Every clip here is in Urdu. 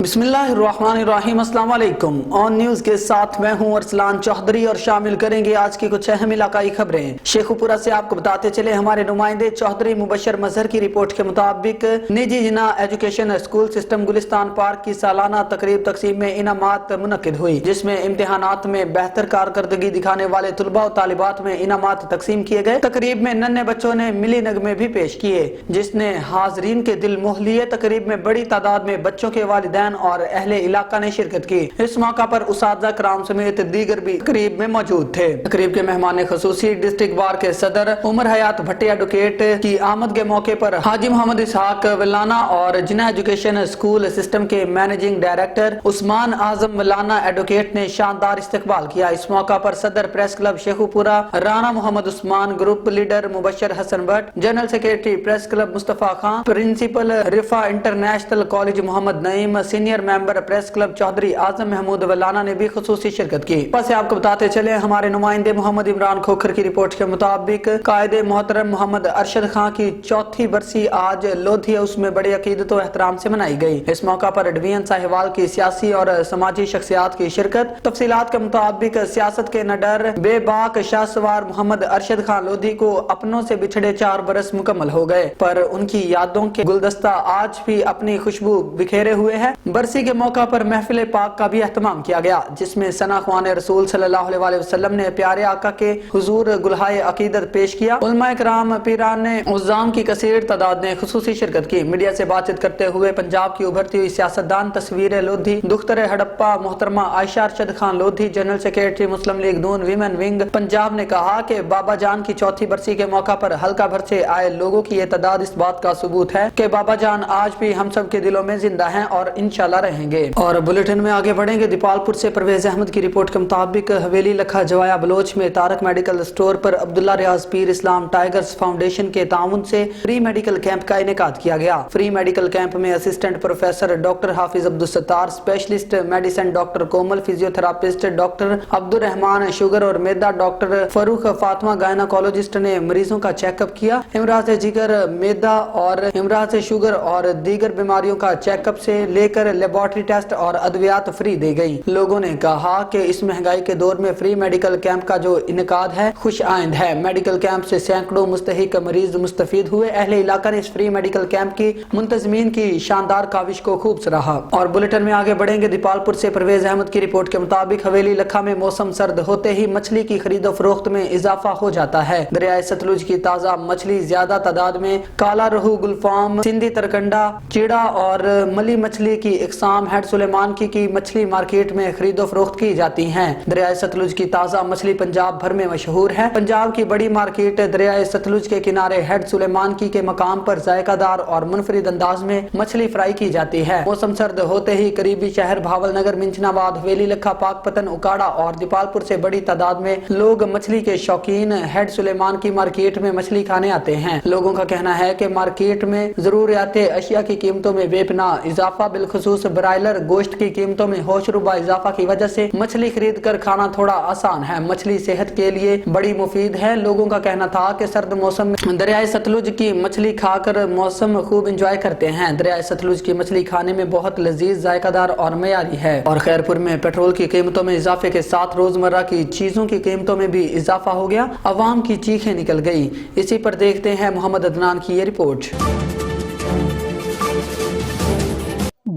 بسم اللہ الرحمن الرحیم، السلام علیکم۔ آن نیوز کے ساتھ میں ہوں ارسلان چوہدری اور شامل کریں گے آج کی کچھ اہم علاقائی خبریں۔ شیخوپورہ سے آپ کو بتاتے چلے ہمارے نمائندے چوہدری مبشر مظہر کی رپورٹ کے مطابق نجی جنا ایجوکیشن اسکول سسٹم گلستان پارک کی سالانہ تقریب تقسیم میں انعامات منعقد ہوئی، جس میں امتحانات میں بہتر کارکردگی دکھانے والے طلباء و طالبات میں انعامات تقسیم کیے گئے۔ تقریب میں ننھے بچوں نے ملی نغمے بھی پیش کیے، جس نے حاضرین کے دل موہ لیے۔ تقریب میں بڑی تعداد میں بچوں کے والدین اور اہل علاقہ نے شرکت کی۔ اس موقع پر اساتذہ کرام سمیت دیگر بھی تقریب میں موجود تھے۔ تقریب کے مہمان خصوصی ڈسٹرکٹ بار کے صدر عمر حیات بھٹی ایڈوکیٹ کی آمد کے موقع پر حاجی محمد اسحاق ولانا اور جنا ایجوکیشن اسکول سسٹم کے managing director Usman Azam Walana advocate نے شاندار استقبال کیا۔ اس موقع پر صدر press club Sheikhupura Rana Muhammad Usman, group leader Mubashir Hassan Butt, general secretary press club Mustafa Khan, principal Riphah international college Muhammad Naeem, senior member press club Chaudhry Azam Mahmood Walana نے بھی خصوصی شرکت کی۔ بس آپ کو بتاتے چلے ہمارے نمائندے محمد عمران کھوکھر کی رپورٹ کے مطابق قائد محترم محمد ارشد خان کی چوتھی برسی آج لودھی ہاؤس میں بڑے عقیدت و احترام سے منائی گئی۔ اس موقع پر ڈویژن ساہیوال کی سیاسی اور سماجی شخصیات کی شرکت۔ تفصیلات کے مطابق سیاست کے نڈر بے باک شاہ سوار محمد ارشد خان لودھی کو اپنوں سے بچھڑے 4 برس مکمل ہو گئے، پر ان کی یادوں کے گلدستہ آج بھی اپنی خوشبو بکھیرے ہوئے ہیں۔ برسی کے موقع پر محفل پاک کا بھی اہتمام کیا گیا، جس میں ثنا خوان رسول صلی اللہ علیہ وسلم نے پیارے آقا کے حضور گلہائے عقیدت پیش کیا۔ علماء کرام، پیران عظام کی کثیر تعداد نے خصوصی شرکت کی۔ میڈیا سے بات چیت کرتے ہوئے پنجاب کی ابھرتی ہوئی سیاستدان تصویر لودھی دختر ہڑپا محترمہ عائشہ ارشد خان لودھی، جنرل سیکریٹری مسلم لیگ نون ویمن ونگ پنجاب نے کہا کہ بابا جان کی چوتھی برسی کے موقع پر حلقہ بھر سے آئے لوگوں کی یہ تعداد اس بات کا ثبوت ہے کہ بابا جان آج بھی ہم سب کے دلوں میں زندہ ہیں اور انشاءاللہ رہیں گے۔ اور بلیٹن میں آگے بڑھیں گے۔ دیپالپور سے پرویز احمد کی رپورٹ کے مطابق حویلی لکھا جوایا بلوچ میں تارک میڈیکل سٹور پر عبداللہ ریاض پیر اسلام ٹائیگرز فاؤنڈیشن کے تعاون سے فری میڈیکل کیمپ کا انعقاد کیا گیا۔ فری میڈیکل کیمپ میں اسسٹنٹ پروفیسر ڈاکٹر حافظ عبدالستار، اسپیشلسٹ میڈیسن ڈاکٹر کومل، فزیو تھراپسٹ ڈاکٹر عبد الرحمان، شوگر اور میدا ڈاکٹر فاروق فاطمہ، گائناکولوجسٹ نے مریضوں کا چیک اپ کیا۔ امراض جگر، میدا اور امراض شوگر اور دیگر بیماریوں کا چیک اپ سے لے کر لیبارٹری ٹیسٹ اور ادویات فری دی گئی۔ لوگوں نے کہا کہ اس مہنگائی کے دور میں فری میڈیکل کیمپ کا جو انعقاد ہے خوش آئند ہے۔ میڈیکل کیمپ سے سینکڑوں مستحق مریض مستفید ہوئے۔ اہل علاقہ نے اس فری میڈیکل کیمپ کی منتظمین کی شاندار کاوش کو خوب سراہا۔ اور بلیٹن میں آگے بڑھیں گے۔ دیپالپور سے پرویز احمد کی رپورٹ کے مطابق حویلی لکھا میں موسم سرد ہوتے ہی مچھلی کی خرید و فروخت میں اضافہ ہو جاتا ہے۔ دریائے ستلج کی تازہ مچھلی زیادہ تعداد میں کالا رہو، گلفام، سندھی ترکنڈا، چیڑا اور ملی مچھلی کی اقسام ہیڈ سلیمان کی مچھلی مارکیٹ میں خرید و فروخت کی جاتی ہیں۔ دریائے ستلج کی تازہ مچھلی پنجاب بھر میں مشہور ہے۔ پنجاب کی بڑی مارکیٹ دریائے ستلج کے کنارے ہیڈ سلیمان کے مقام پر ذائقہ دار اور منفرد انداز میں مچھلی فرائی کی جاتی ہے۔ موسم سرد ہوتے ہی قریبی شہر بھاول نگر، منچنا باد، حویلی لکھا، پاک پتن، اکاڑا اور دیپالپور سے بڑی تعداد میں لوگ مچھلی کے شوقین ہیڈ سلیمان کی مارکیٹ میں مچھلی کھانے آتے ہیں۔ لوگوں کا کہنا ہے کہ مارکیٹ میں ضروریات اشیاء کی قیمتوں میں بے پناہ اضافہ، بالخصوص برائلر گوشت کی قیمتوں میں ہوش ربا اضافہ کی وجہ سے مچھلی خرید کر کھانا تھوڑا آسان ہے۔ مچھلی صحت کے لیے بڑی مفید ہے۔ لوگوں کا کہنا تھا کہ سرد موسم میں دریائے ستلج کی مچھلی کھا کر موسم خوب انجوائے کرتے ہیں۔ دریائے ستلج کی مچھلی کھانے میں بہت لذیذ، ذائقہ دار اور معیاری ہے۔ اور خیرپور میں پیٹرول کی قیمتوں میں اضافے کے ساتھ روزمرہ کی چیزوں کی قیمتوں میں بھی اضافہ ہو گیا۔ عوام کی چیخیں نکل گئی۔ اسی پر دیکھتے ہیں محمد عدنان کی یہ رپورٹ۔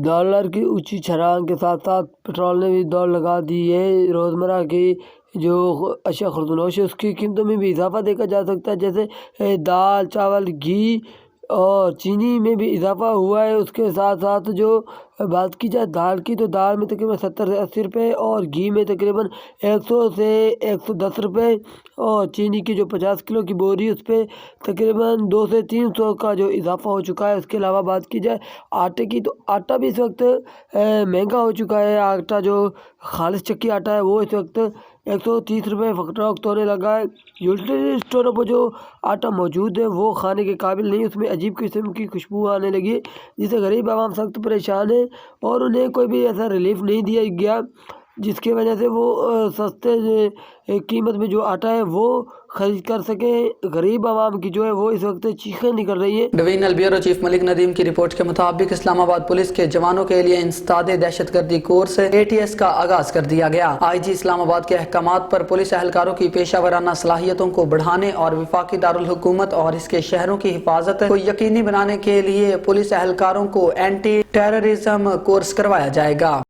ڈالر کی اونچی چھلانگ کے ساتھ ساتھ پیٹرول نے بھی دوڑ لگا دی ہے۔ روزمرہ کی جو اشیاء خرد و نوش ہے اس کی قیمتوں میں بھی اضافہ دیکھا جا سکتا ہے، جیسے دال، چاول، گھی اور چینی میں بھی اضافہ ہوا ہے۔ اس کے ساتھ ساتھ جو بات کی جائے دال کی، تو دال میں تقریباً 70 سے 80 روپے اور گھی میں تقریباً 100 سے 110 روپے اور چینی کی جو 50 کلو کی بوری اس پہ تقریباً 200 سے 300 کا جو اضافہ ہو چکا ہے۔ اس کے علاوہ بات کی جائے آٹے کی، تو آٹا بھی اس وقت مہنگا ہو چکا ہے۔ آٹا جو خالص چکی آٹا ہے وہ اس وقت 130 روپے فروخت ہونے لگا ہے۔ یوٹیلیٹی اسٹوروں پر جو آٹا موجود ہے وہ کھانے کے قابل نہیں، اس میں عجیب قسم کی خوشبو آنے لگی ہے، جس سے غریب عوام سخت پریشان ہے اور انہیں کوئی بھی ایسا ریلیف نہیں دیا گیا۔ جس کی وجہ سے وہ سستے قیمت میں جو آٹا ہے وہ خرید کر سکیں. غریب عوام کی جو ہے وہ اس وقت چیخیں نکل رہی ہیں. ڈویژنل بیورو چیف ملک ندیم کی رپورٹ کے مطابق اسلام آباد پولیس کے جوانوں کے لیے انسداد دہشت گردی کورس ATS کا آغاز کر دیا گیا. IG اسلام آباد کے احکامات پر پولیس اہلکاروں کی پیشہ ورانہ صلاحیتوں کو بڑھانے اور وفاقی دارالحکومت اور اس کے شہروں کی حفاظت کو یقینی بنانے کے لیے پولیس اہلکاروں کو اینٹی ٹیررزم کورس کروایا جائے گا.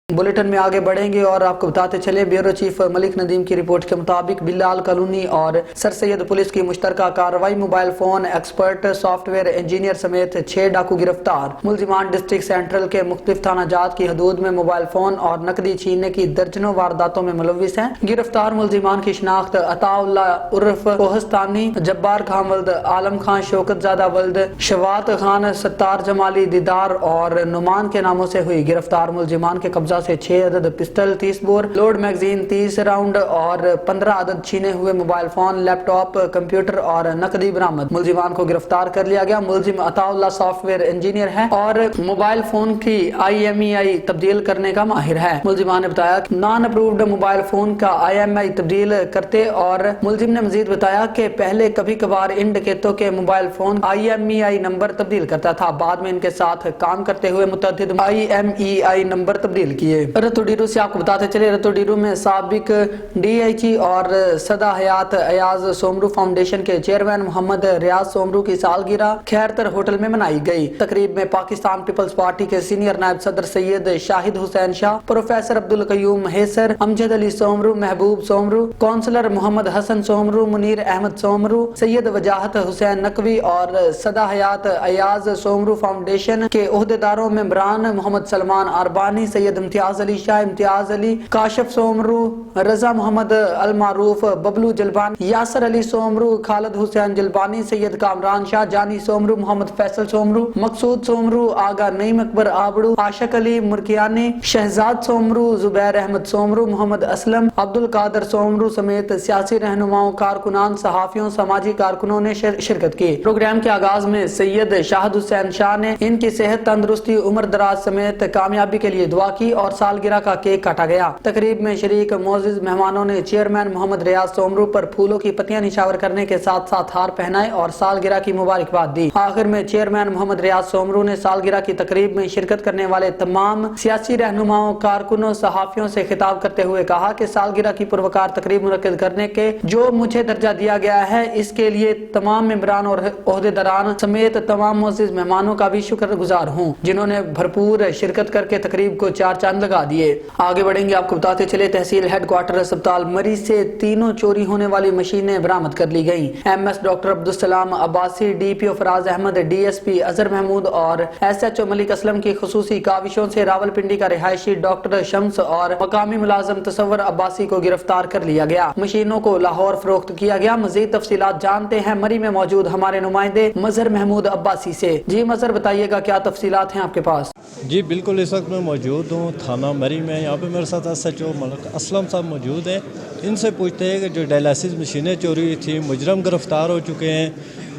بلیٹن میں آگے بڑھیں گے اور آپ کو بتاتے چلے بیورو چیف ملک ندیم کی رپورٹ کے مطابق بلال کالونی اور سر سید پولیس کی مشترکہ کارروائی mobile phone expert soft where engineer سمیت 6 ڈاکو گرفتار. ملزمان ڈسٹرکٹ سینٹرل کے مختلف تھانہ جات کی حدود میں موبائل فون اور نقدی چھیننے کی درجنوں وارداتوں میں ملوث ہیں. گرفتار ملزمان کی شناخت عطا اللہ عرف کوہستانی، جبار خان ولد عالم خان، شوکت زادہ ولد شوات خان، ستار جمالی دیدار اور نعمان کے ناموں سے ہوئی. گرفتار ملزمان کے قبضہ سے 6 عدد pistol, 30 bore load magazine, 30 round اور 15 عدد چھینے ہوئے mobile phone, laptop, computer اور نقدی برآمد. ملزمان کو گرفتار کر لیا گیا. ملزم عطا اللہ سافٹ ویئر انجینئر ہے اور موبائل فون کی IMEI تبدیل کرنے کا ماہر ہے. ملزمان نے بتایا کہ نان اپرووڈ موبائل فون کا IMEI تبدیل کرتے اور ملزم نے مزید بتایا کہ پہلے کبھی کبھار ان ڈکیتوں کے موبائل فون IMEI نمبر تبدیل کرتا تھا. بعد میں ان کے ساتھ کام کرتے ہوئے متعدد IMEI نمبر تبدیل کیے. رتو ڈیرو سے آپ کو بتاتے چلے رتو ڈیرو میں سابق DIG اور سدا حیات ایاز سومرو فاؤنڈیشن کے چیئرمین محمد ریاض سومرو کی سالگرہ خیرتر ہوٹل میں منائی گئی. تقریب میں پاکستان پیپلز پارٹی کے سینئر نائب صدر سید شاہد حسین شاہ، پروفیسر عبدالقیوم حیسر، امجد علی سومرو، محبوب سومرو، کونسلر محمد حسن سومرو، منیر احمد سومرو، سید وجاہت حسین نقوی اور سدا حیات ایاز سومرو فاؤنڈیشن کے عہدیداروں ممبران محمد سلمان اربانی، سید امتیاز علی شاہ، امتیاز علی، کاشف سومرو، رضا محمد المعروف، ببلو جلبانی، یاسر علی سومرو، خالد حسین جلبانی، سید کامران شاہ، جانی سومرو، محمد فیصل سومرو، مقصود سومرو، آغا نعیم اکبر آبڑو، عاشق علی مرکیانی، شہزاد سومرو، زبیر احمد سومرو، محمد اسلم، عبد القادر سومرو سمیت سیاسی رہنماؤں، کارکنان، صحافیوں، سماجی کارکنوں نے شرکت کی. پروگرام کے آغاز میں سید شاہد حسین شاہ نے ان کی صحت، تندرستی، عمر دراز سمیت کامیابی کے لیے دعا کی اور سالگرہ کا کیک کاٹا گیا. تقریب میں شریک معزز مہمانوں نے چیئرمین محمد ریاض سومرو پر پھولوں کی پتیاں نشاور کرنے کے ساتھ ساتھ ہار پہنائے اور سالگرہ کی مبارکباد دی. آخر میں چیئرمین محمد ریاض سومرو نے سالگرہ کی تقریب میں شرکت کرنے والے تمام سیاسی رہنماؤں، کارکنوں، صحافیوں سے خطاب کرتے ہوئے کہا کہ سالگرہ کی پروکار تقریب منعقد کرنے کے جو مجھے درجہ دیا گیا ہے اس کے لیے تمام ممبران اور عہدیداران سمیت تمام معزز مہمانوں کا بھی شکر گزار ہوں جنہوں نے بھرپور شرکت کر کے تقریب کو چار چاند لگا دیے. آگے بڑھیں گے. آپ کو بتاتے چلے تحصیل ہیڈ کوارٹر اسپتال مری سے 3 چوری ہونے والی مشینیں برآمد کر لی گئیں. MS doctor Abdussalam Abbasi, DPO Faraz Ahmed, DSP Azhar Mahmood اور SHO ملک اسلم کی خصوصی کاوشوں سے راولپنڈی کا رہائشی ڈاکٹر شمس اور مقامی ملازم تصور عباسی کو گرفتار کر لیا گیا. مشینوں کو لاہور فروخت کیا گیا. مزید تفصیلات جانتے ہیں مری میں موجود ہمارے نمائندے مظہر محمود عباسی سے. جی مظہر، بتائیے گا کیا تفصیلات ہیں آپ کے پاس؟ جی بالکل، اس وقت میں موجود ہوں تھانہ مری میں. یہاں پہ میرے ساتھ SHO ملک اسلم صاحب موجود ہیں. ان سے پوچھتے ہیں کہ جو ڈائلسس مشینیں چوری ہوئی تھیں، مجرم گرفتار ہو چکے ہیں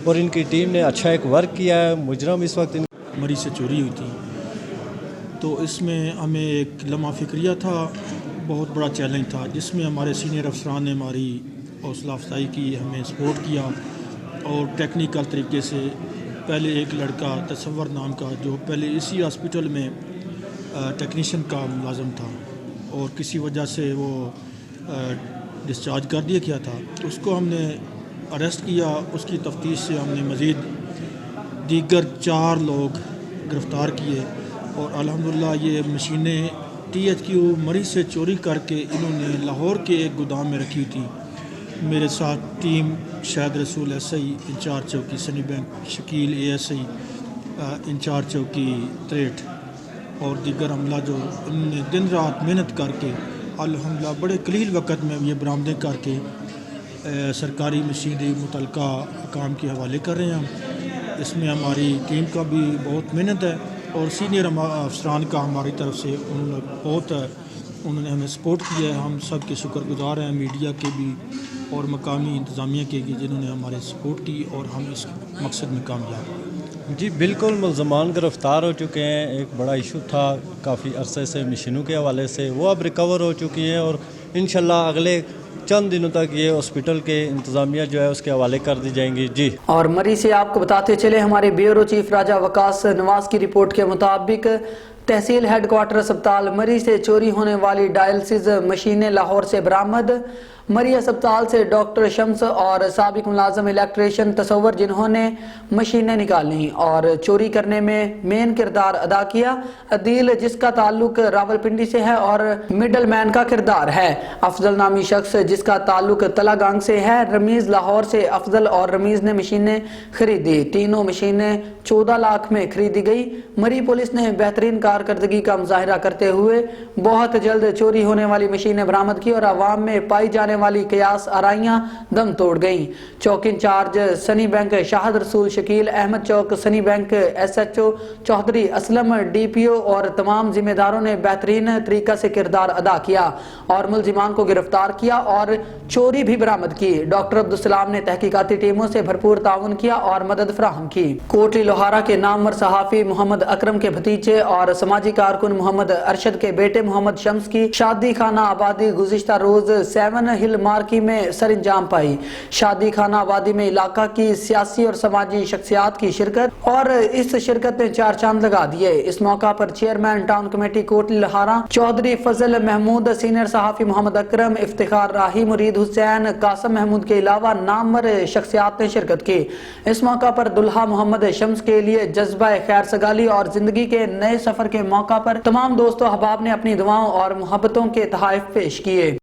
اور ان کی ٹیم نے اچھا ایک ورک کیا ہے. مجرم اس وقت مری سے چوری ہوئی تھی تو اس میں ہمیں ایک لمحہ فکریہ تھا، بہت بڑا چیلنج تھا، جس میں ہمارے سینئر افسران نے ہماری حوصلہ افزائی کی، ہمیں سپورٹ کیا اور ٹیکنیکل طریقے سے پہلے ایک لڑکا تصور نام کا جو پہلے اسی ہاسپٹل میں ٹیکنیشین کا ملازم تھا اور کسی وجہ سے وہ ڈسچارج کر دیا گیا تھا، اس کو ہم نے اریسٹ کیا. اس کی تفتیش سے ہم نے مزید دیگر 4 لوگ گرفتار کیے اور الحمدللہ یہ مشینیں THQ مری سے چوری کر کے انہوں نے لاہور کے ایک گودام میں رکھی تھی. میرے ساتھ ٹیم شاہد رسول SI انچارج چوکی سنی بینک، شکیل ASI انچارج چوکی 63 اور دیگر عملہ جو انہوں نے دن رات محنت کر کے الحمدللہ بڑے قلیل وقت میں یہ برآمدیں کر کے سرکاری مشینری متعلقہ کام کے حوالے کر رہے ہیں. اس میں ہماری ٹیم کا بھی بہت محنت ہے اور سینئر افسران کا ہماری طرف سے انہوں نے ہمیں سپورٹ کیا ہے. ہم سب کے شکر گزار ہیں، میڈیا کے بھی اور مقامی انتظامیہ کے بھی، جنہوں نے ہمارے سپورٹ کی اور ہم اس مقصد میں کامیاب ہیں. جی بالکل، ملزمان گرفتار ہو چکے ہیں. ایک بڑا ایشو تھا کافی عرصے سے مشینوں کے حوالے سے، وہ اب ریکور ہو چکی ہیں اور انشاءاللہ اگلے چند دنوں تک یہ ہاسپٹل کے انتظامیہ جو ہے اس کے حوالے کر دی جائیں گی. جی اور مری سے آپ کو بتاتے چلے ہمارے بیورو چیف راجہ وکاس نواز کی رپورٹ کے مطابق تحصیل ہیڈ کوارٹر اسپتال مری سے چوری ہونے والی ڈائلسس مشینیں لاہور سے برآمد. مری اسپتال سے ڈاکٹر شمس اور سابق ملازم الیکٹریشین تصور جنہوں نے مشینیں نکالیں اور چوری کرنے میں مین کردار ادا کیا. عدیل جس کا تعلق راولپنڈی سے ہے اور مڈل مین کا کردار ہے. افضل نامی شخص جس کا تعلق تلا گانگ سے ہے. رمیز لاہور سے افضل اور رمیز نے مشینیں خریدی. تینوں مشینیں 14 لاکھ میں خریدی گئی. مری پولیس نے بہترین کارکردگی کا مظاہرہ کرتے ہوئے بہت جلد چوری ہونے والی مشینیں برآمد کی اور عوام میں پائی جانے والی قیاس آرائیاں دم توڑ گئیں. چوک انچارج سنی بینک شاہد رسول شکیل احمد، چوک سنی bank S H O Chaudhry Aslam, D P O اور تمام ذمہ داروں نے بہترین طریقہ سے کردار ادا کیا اور ملزمان کو گرفتار کیا اور چوری بھی برآمد کی. ڈاکٹر عبدالسلام نے تحقیقاتی ٹیموں سے بھرپور تعاون کیا اور مدد فراہم کی. کوٹلی لوہارا کے نامور صحافی محمد اکرم کے بھتیجے اور سماجی کارکن محمد ارشد کے بیٹے محمد شمس کی شادی خانہ آبادی گزشتہ روز 7 ہل مارکی میں سر انجام پائی. شادی خانہ آبادی میں علاقہ کی سیاسی اور سماجی شخصیات کی شرکت اور اس شرکت نے 4 چاند لگا دیے. اس موقع پر chairman town committee Kotli Lohara Chaudhry Fazal Mahmood, senior صحافی محمد اکرم، افتخار راہی، مرید حسین، قاسم محمود کے علاوہ نامور شخصیات نے شرکت کی. اس موقع پر دلہا محمد شمس کے لیے جذبہ خیر سگالی اور زندگی کے نئے سفر کے موقع پر تمام دوست و احباب نے اپنی دعاؤں اور محبتوں کے تحائف پیش کیے.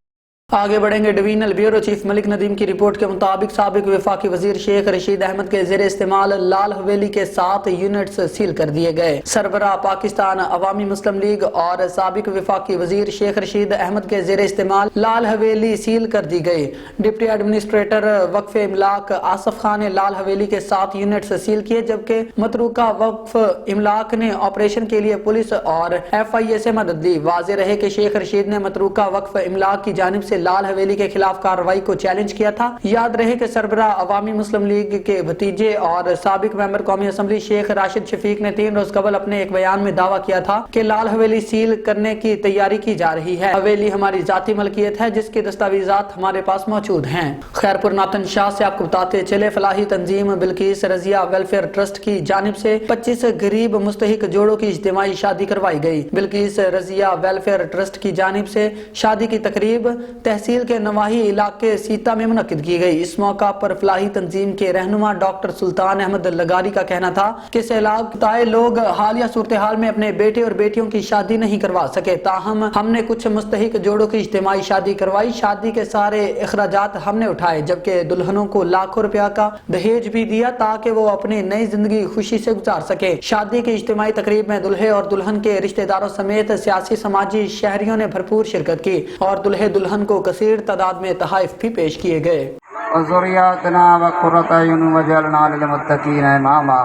آگے بڑھیں گے. ڈویژنل بیورو چیف ملک ندیم کی رپورٹ کے مطابق سابق وفاقی وزیر شیخ رشید احمد کے زیر استعمال لال حویلی کے 7 یونٹس سیل کر دیے گئے. سربراہ پاکستان عوامی مسلم لیگ اور سابق وفاقی وزیر شیخ رشید احمد کے زیر استعمال لال حویلی سیل کر دی گئی. ڈپٹی ایڈمنسٹریٹر وقف املاک آصف خان نے لال حویلی کے 7 یونٹس سیل کیے جبکہ متروکہ وقف املاک نے آپریشن کے لیے پولیس اور ایف آئی اے سے مدد دی. واضح رہے کہ شیخ رشید نے متروکہ وقف املاک کی جانب سے لال حویلی کے خلاف کارروائی کو چیلنج کیا تھا. یاد رہے کہ سربراہ عوامی مسلم لیگ کے بھتیجے اور سابق ممبر قومی اسمبلی شیخ راشد شفیق نے 3 روز قبل اپنے ایک بیان میں دعویٰ کیا تھا کہ لال حویلی سیل کرنے کی تیاری کی جا رہی ہے. حویلی ہماری ذاتی ملکیت ہے جس کے دستاویزات ہمارے پاس موجود ہیں. خیرپور ناتن شاہ سے آپ کو بتاتے چلے فلاحی تنظیم بلقیس رضیہ ویلفیئر ٹرسٹ کی جانب سے 25 غریب مستحق جوڑوں کی اجتماعی شادی کروائی گئی. بلقیس رضیہ ویلفیئر ٹرسٹ کی جانب سے شادی کی تقریب تحصیل کے نواحی علاقے سیتا میں منعقد کی گئی. اس موقع پر فلاحی تنظیم کے رہنما ڈاکٹر سلطان احمد لگاری کا کہنا تھا کہ سیلاب تائے لوگ حالیہ صورتحال میں اپنے بیٹے اور بیٹیوں کی شادی نہیں کروا سکے. تاہم ہم نے کچھ مستحق جوڑوں کی اجتماعی شادی کروائی. شادی کے سارے اخراجات ہم نے اٹھائے جبکہ دلہنوں کو لاکھوں روپیہ کا دہیج بھی دیا تاکہ وہ اپنی نئی زندگی خوشی سے گزار سکے. شادی کی اجتماعی تقریب میں دلہے اور دلہن کے رشتہ داروں سمیت سیاسی سماجی شہریوں نے بھرپور شرکت کی اور دلہے دلہن کو کثیر تعداد میں تحائف بھی پیش کیے گئے. وذریاتنا وقرۃ اعین وجعلنا للمتقین اماما.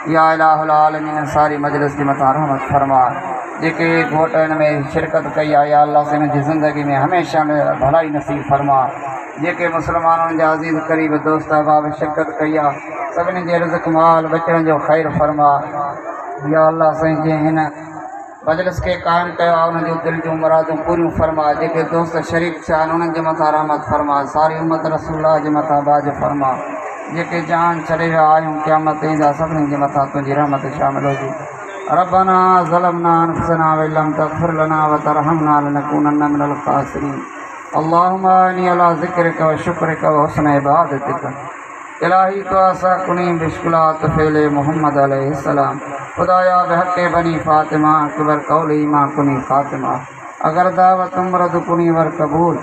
یا الہ العالمین ساری مجلس کی متا رحمت فرما. جے گھوٹن میں شرکت کئی یا اللہ سے مجھے زندگی میں ہمیشہ میں بھلائی نصیب فرما. جے مسلمانوں جا عزیز قریب دوست احباب شرکت کیا سبن جے رزق مال بچن جو خیر فرما. یا اللہ سے جے ہن مجلس کے قائم کیا ان جو دل جو مرادوں پوری فرما. جے دوست شریک چان ان کے متا رحمت فرما. ساری امت رسول اللہ کے متا باج فرما. جے جان چلے آئوں قیامت ایندہ سبن کے متا تجھی رحمت شامل ہوگی. ربنا ظلمنا انفسنا وان لم تغفر لنا وترحمنا لنكونن من الخاسرین. اللهم انی علی ذکرک و شکرک و حسن عبادتک. الہی تو آسا کنیم بشکلات فعل محمد علیہ السلام. خدایا بحق بنی فاطمہ کبر قولی ما کنی فاطمہ. اگر دعوت مرد کنی ور قبول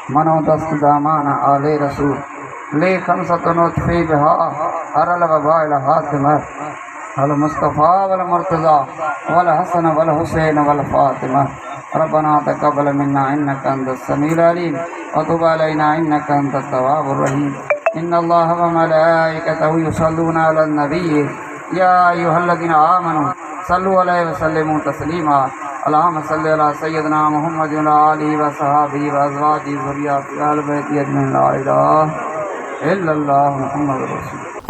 منو دست دامان آل رسول. لے خمسۃ نطفی بہا ہر الوبائل حاتمہ المصطفیٰ والمرتضی والحسن والحسین والفاطمہ. ربنا تقبل منا انک انت السمیع العلیم وتب علینا انک انت التواب الرحیم. ان اللہ وملائکتہ یصلون علی النبی یا ایھا الذین آمنوا صلوا علیہ وسلموا تسلیما. اللہم صل علی سیدنا محمد وعلی آلہ وصحبہ وازواجہ ذریاتہ آل بیتہ اجمعین. لا الہ الا اللہ محمد رسول.